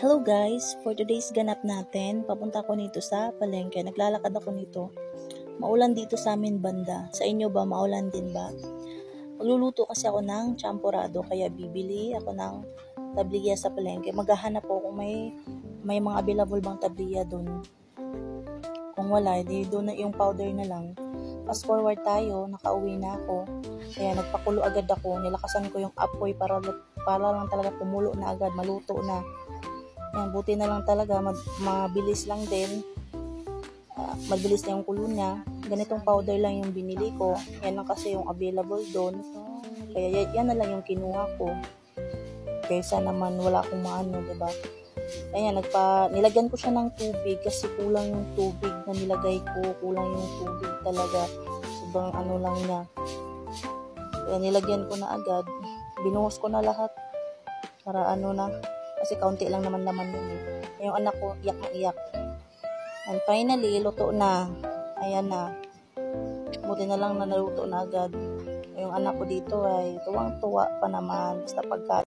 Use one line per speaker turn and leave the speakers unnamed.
Hello guys, for today's ganap natin, papunta ako nito sa palengke. Naglalakad ako nito. Maulan dito sa amin banda. Sa inyo ba, maulan din ba? Magluluto kasi ako ng champurado, kaya bibili ako ng tabliya sa palengke. Maghahanap ako kung may mga available bang tabliya doon. Kung wala, di doon na yung powder na lang. Fast forward tayo, nakauwi na ako. Kaya nagpakulo agad ako, nilakasan ko yung apoy para lang talaga pumulo na agad, maluto na. Yan, buti na lang talaga, mabilis lang din. Mabilis na yung kulo niya. Ganitong powder lang yung binili ko. Yan lang kasi yung available doon. Kaya yan na lang yung kinuha ko. Kaysa naman wala akong maano, diba? Ayan, nilagyan ko siya ng tubig kasi kulang yung tubig na nilagay ko. Kulang yung tubig talaga. Sobrang ano lang niya. Kaya nilagyan ko na agad. Binuhos ko na lahat. Para ano na. Kasi kaunti lang naman laman yun eh. Yung anak ko, iyak na iyak. And finally, luto na. Ayan na. Buti na lang na naluto na agad. Yung anak ko dito ay tuwang-tuwa pa naman. Basta pagkain.